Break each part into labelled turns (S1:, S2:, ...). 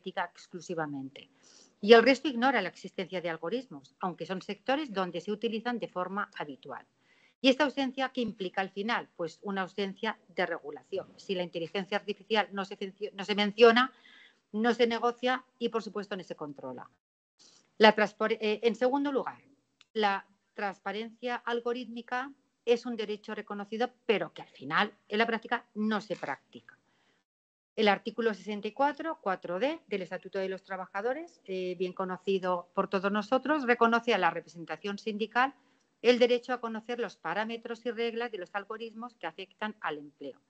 S1: exclusivamente. Y el resto ignora la existencia de algoritmos, aunque son sectores donde se utilizan de forma habitual. ¿Y esta ausencia qué implica al final? Pues una ausencia de regulación. Si la inteligencia artificial no se menciona, no se negocia y, por supuesto, no se controla. En segundo lugar, la transparencia algorítmica es un derecho reconocido, pero que al final, en la práctica, no se practica. El artículo 64, 4D del Estatuto de los Trabajadores, bien conocido por todos nosotros, reconoce a la representación sindical el derecho a conocer los parámetros y reglas de los algoritmos que afectan al empleo.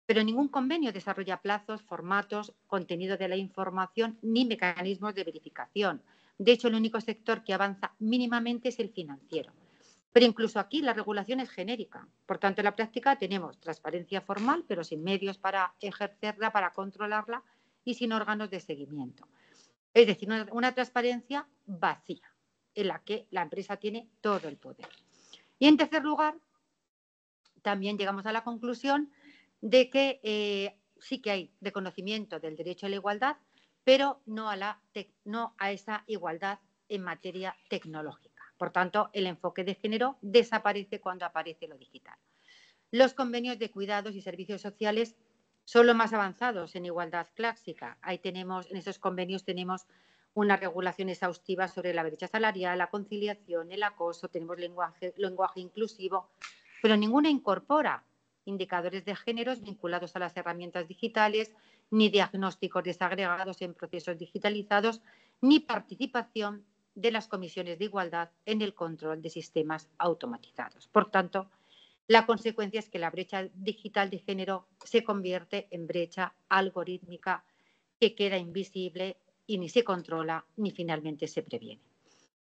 S1: Pero ningún convenio desarrolla plazos, formatos, contenido de la información ni mecanismos de verificación. De hecho, el único sector que avanza mínimamente es el financiero. Pero incluso aquí la regulación es genérica. Por tanto, en la práctica tenemos transparencia formal, pero sin medios para ejercerla, para controlarla y sin órganos de seguimiento. Es decir, una transparencia vacía, en la que la empresa tiene todo el poder. Y en tercer lugar, también llegamos a la conclusión de que sí que hay reconocimiento del derecho a la igualdad, pero no a esa igualdad en materia tecnológica. Por tanto, el enfoque de género desaparece cuando aparece lo digital. Los convenios de cuidados y servicios sociales son los más avanzados en igualdad clásica. En esos convenios tenemos una regulación exhaustiva sobre la brecha salarial, la conciliación, el acoso, tenemos lenguaje inclusivo, pero ninguna incorpora indicadores de géneros vinculados a las herramientas digitales, ni diagnósticos desagregados en procesos digitalizados, ni participación de las comisiones de igualdad en el control de sistemas automatizados. Por tanto, la consecuencia es que la brecha digital de género se convierte en brecha algorítmica que queda invisible y ni se controla ni finalmente se previene.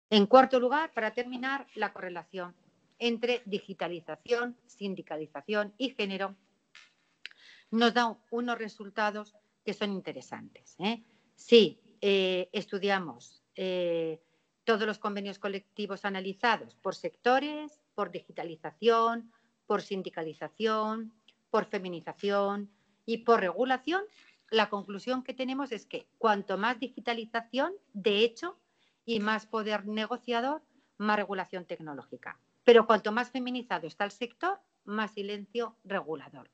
S1: En cuarto lugar, para terminar, la correlación entre digitalización, sindicalización y género nos da unos resultados que son interesantes. Si estudiamos todos los convenios colectivos analizados por sectores, por digitalización, por sindicalización, por feminización y por regulación, la conclusión que tenemos es que cuanto más digitalización, de hecho, y más poder negociador, más regulación tecnológica. Pero cuanto más feminizado está el sector, más silencio regulador.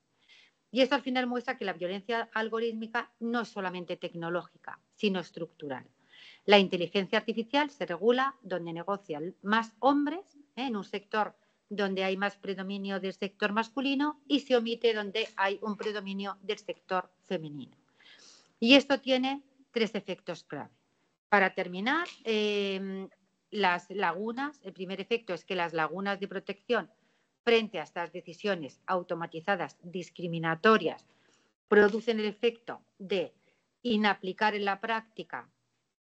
S1: Y esto al final muestra que la violencia algorítmica no es solamente tecnológica, sino estructural. La inteligencia artificial se regula donde negocian más hombres, en un sector donde hay más predominio del sector masculino, y se omite donde hay un predominio del sector femenino. Y esto tiene tres efectos clave. Para terminar, las lagunas, el primer efecto es que las lagunas de protección frente a estas decisiones automatizadas discriminatorias producen el efecto de inaplicar en la práctica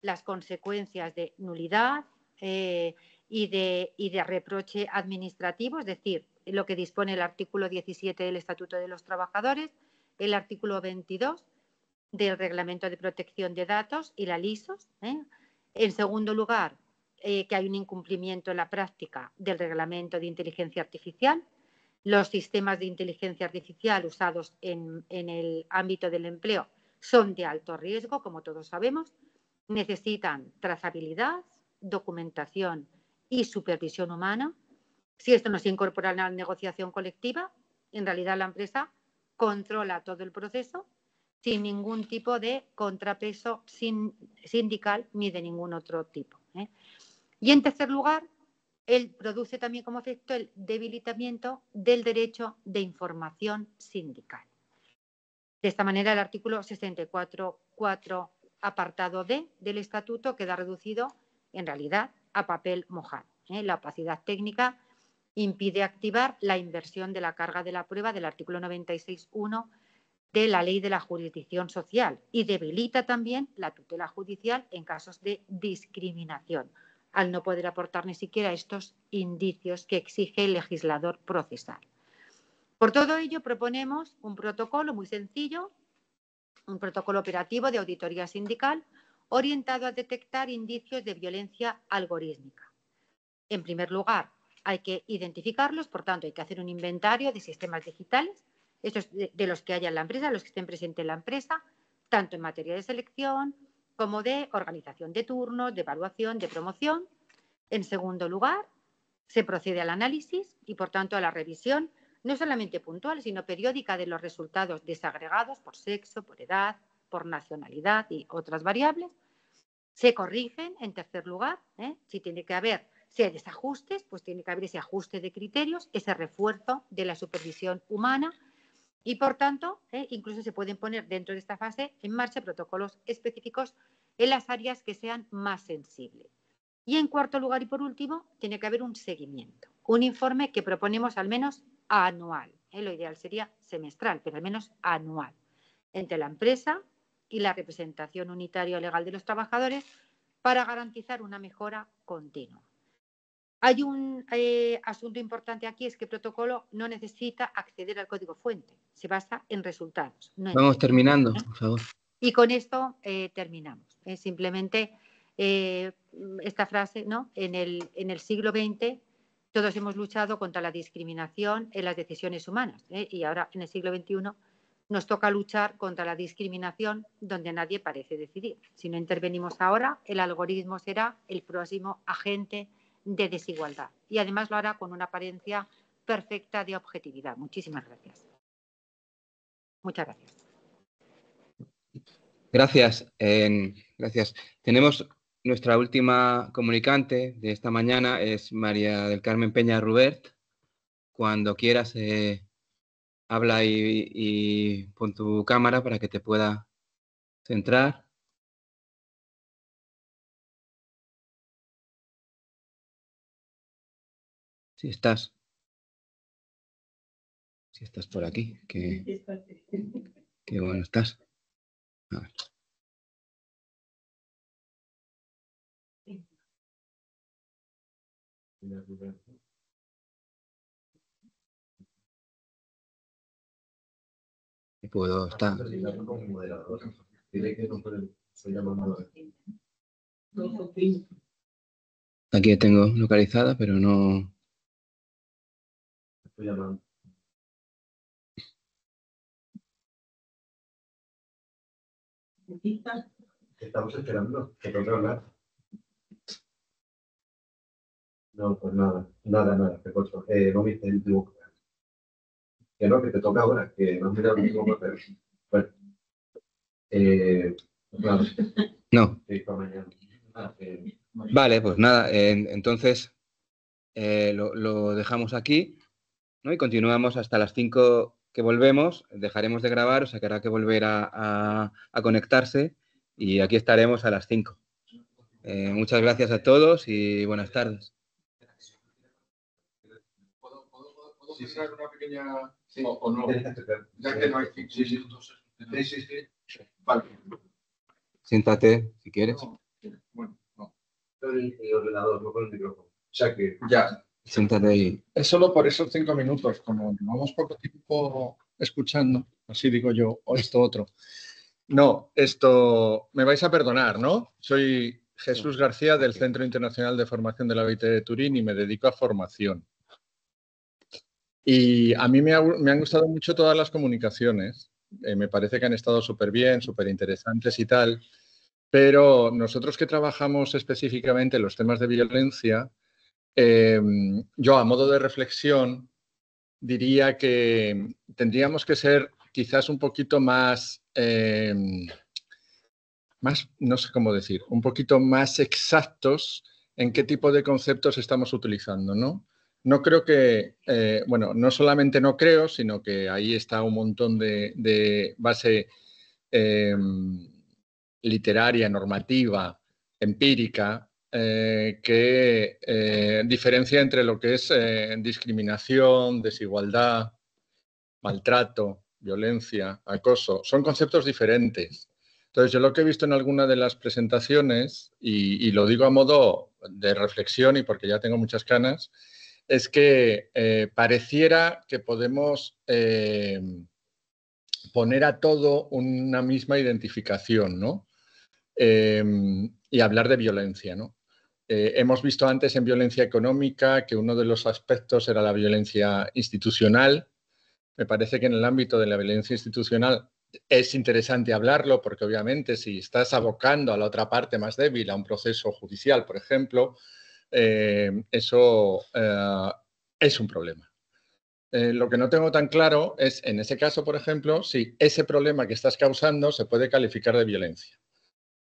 S1: las consecuencias de nulidad y de reproche administrativo, es decir, lo que dispone el artículo 17 del Estatuto de los Trabajadores, el artículo 22 del Reglamento de Protección de Datos y la LISOS. En segundo lugar, que hay un incumplimiento en la práctica del Reglamento de Inteligencia Artificial. Los sistemas de inteligencia artificial usados en el ámbito del empleo son de alto riesgo, como todos sabemos. Necesitan trazabilidad, documentación y supervisión humana. Si esto no se incorpora en la negociación colectiva, en realidad la empresa controla todo el proceso sin ningún tipo de contrapeso sindical ni de ningún otro tipo. Y en tercer lugar, él produce también como efecto el debilitamiento del derecho de información sindical. De esta manera, el artículo 64.4, apartado D del Estatuto, queda reducido en realidad a papel mojado. La opacidad técnica impide activar la inversión de la carga de la prueba del artículo 96.1 de la Ley de la Jurisdicción Social y debilita también la tutela judicial en casos de discriminación, al no poder aportar ni siquiera estos indicios que exige el legislador procesal. Por todo ello, proponemos un protocolo muy sencillo, un protocolo operativo de auditoría sindical orientado a detectar indicios de violencia algorítmica. En primer lugar, hay que identificarlos, por tanto, hay que hacer un inventario de sistemas digitales, estos de los que haya en la empresa, los que estén presentes en la empresa, tanto en materia de selección como de organización de turnos, de evaluación, de promoción. En segundo lugar, se procede al análisis y, por tanto, a la revisión, no solamente puntual, sino periódica de los resultados desagregados por sexo, por edad, por nacionalidad y otras variables. Se corrigen, en tercer lugar, si hay desajustes, pues tiene que haber ese ajuste de criterios, ese refuerzo de la supervisión humana y, por tanto, incluso se pueden poner dentro de esta fase en marcha protocolos específicos en las áreas que sean más sensibles. Y, en cuarto lugar y por último, tiene que haber un seguimiento, un informe que proponemos al menos anual. Lo ideal sería semestral, pero al menos anual, entre la empresa y la representación unitaria legal de los trabajadores para garantizar una mejora continua. Hay un asunto importante aquí, es que el protocolo no necesita acceder al código fuente, se basa en resultados.
S2: Vamos terminando, por favor.
S1: Y con esto terminamos. Simplemente esta frase, ¿no? En el siglo XX todos hemos luchado contra la discriminación en las decisiones humanas, y ahora en el siglo XXI nos toca luchar contra la discriminación donde nadie parece decidir. Si no intervenimos ahora, el algoritmo será el próximo agente de desigualdad y además lo hará con una apariencia perfecta de objetividad. Muchísimas gracias. Muchas gracias.
S2: Gracias. Gracias. Tenemos nuestra última comunicante de esta mañana, es María del Carmen Peña Rubert. Cuando quieras, habla y pon tu cámara para que te pueda centrar. Si estás por aquí, qué bueno estás. A ver. Y puedo estar. Aquí la tengo localizada, pero no.
S3: Estamos esperando, que toca hablar. No, pues nada, te corto. No viste el último papel. Que no, que te toca ahora, que no has mirado el último papel. Bueno. Claro.
S2: No.
S3: Sí, para mañana.
S2: Vale, pues nada, entonces lo dejamos aquí, ¿no? Y continuamos hasta las 5 que volvemos, dejaremos de grabar, o sea que habrá que volver a conectarse y aquí estaremos a las 5. Muchas gracias a todos y buenas tardes.
S4: ¿Puedo hacer una pequeña... Sí. O no? Ya que no hay 5 minutos. Sí. Vale.
S2: Siéntate, si quieres.
S4: No. Bueno, no.
S3: El ordenador, no con el micrófono.
S4: O sea que ya.
S2: Siéntate ahí.
S4: Es solo por esos 5 minutos, como llevamos poco tiempo escuchando, así digo yo, o esto otro. No, esto me vais a perdonar, ¿no? Soy Jesús García del Centro Internacional de Formación de la OIT de Turín y me dedico a formación. Y a mí me han gustado mucho todas las comunicaciones. Me parece que han estado súper bien, súper interesantes y tal. Pero nosotros que trabajamos específicamente en los temas de violencia, yo a modo de reflexión diría que tendríamos que ser quizás un poquito más, no sé cómo decir, un poquito más exactos en qué tipo de conceptos estamos utilizando, ¿no? No creo que, bueno, no solamente no creo, sino que ahí está un montón de base literaria, normativa, empírica, que diferencia entre lo que es discriminación, desigualdad, maltrato, violencia, acoso. Son conceptos diferentes. Entonces, yo lo que he visto en alguna de las presentaciones, y lo digo a modo de reflexión y porque ya tengo muchas canas, es que pareciera que podemos poner a todo una misma identificación, ¿no? Y hablar de violencia, ¿no? Hemos visto antes en violencia económica que uno de los aspectos era la violencia institucional. Me parece que en el ámbito de la violencia institucional es interesante hablarlo porque obviamente si estás abocando a la otra parte más débil a un proceso judicial, por ejemplo, eso es un problema. Lo que no tengo tan claro es, en ese caso, por ejemplo, si ese problema que estás causando se puede calificar de violencia,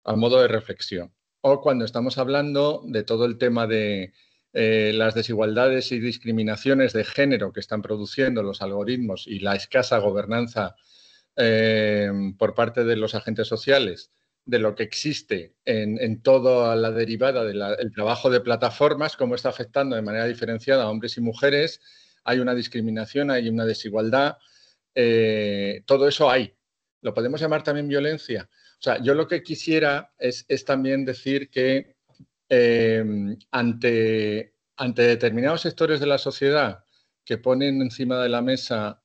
S4: a modo de reflexión. O cuando estamos hablando de todo el tema de las desigualdades y discriminaciones de género que están produciendo los algoritmos y la escasa gobernanza por parte de los agentes sociales de lo que existe en toda la derivada del trabajo de plataformas, cómo está afectando de manera diferenciada a hombres y mujeres. Hay una discriminación, hay una desigualdad, todo eso hay. ¿Lo podemos llamar también violencia? O sea, yo lo que quisiera es también decir que ante determinados sectores de la sociedad que ponen encima de la mesa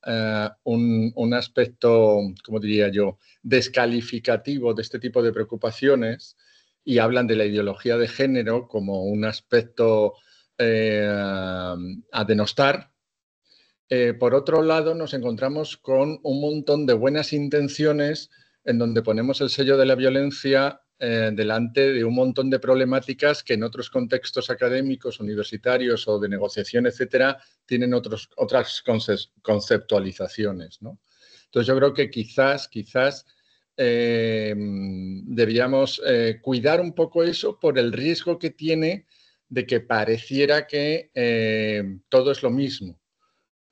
S4: un aspecto, como diría yo, descalificativo de este tipo de preocupaciones y hablan de la ideología de género como un aspecto a denostar. Por otro lado, nos encontramos con un montón de buenas intenciones en donde ponemos el sello de la violencia delante de un montón de problemáticas que en otros contextos académicos, universitarios o de negociación, etcétera, tienen otras conceptualizaciones, ¿no? Entonces, yo creo que quizás deberíamos cuidar un poco eso por el riesgo que tiene de que pareciera que todo es lo mismo.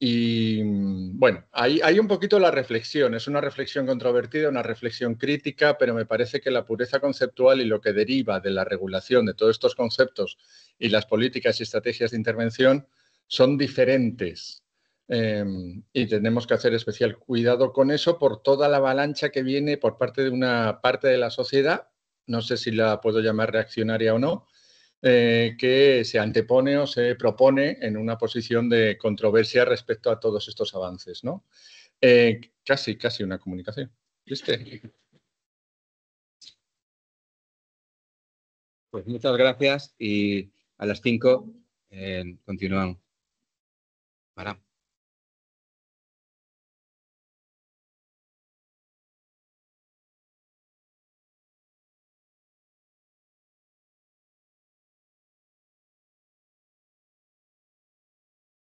S4: Y bueno, hay un poquito la reflexión, es una reflexión controvertida, una reflexión crítica, pero me parece que la pureza conceptual y lo que deriva de la regulación de todos estos conceptos y las políticas y estrategias de intervención son diferentes. Y tenemos que hacer especial cuidado con eso por toda la avalancha que viene por parte de una parte de la sociedad, no sé si la puedo llamar reaccionaria o no, que se antepone o se propone en una posición de controversia respecto a todos estos avances, ¿no? Casi una comunicación. ¿Viste?
S2: Pues muchas gracias y a las 5 continuamos. Para.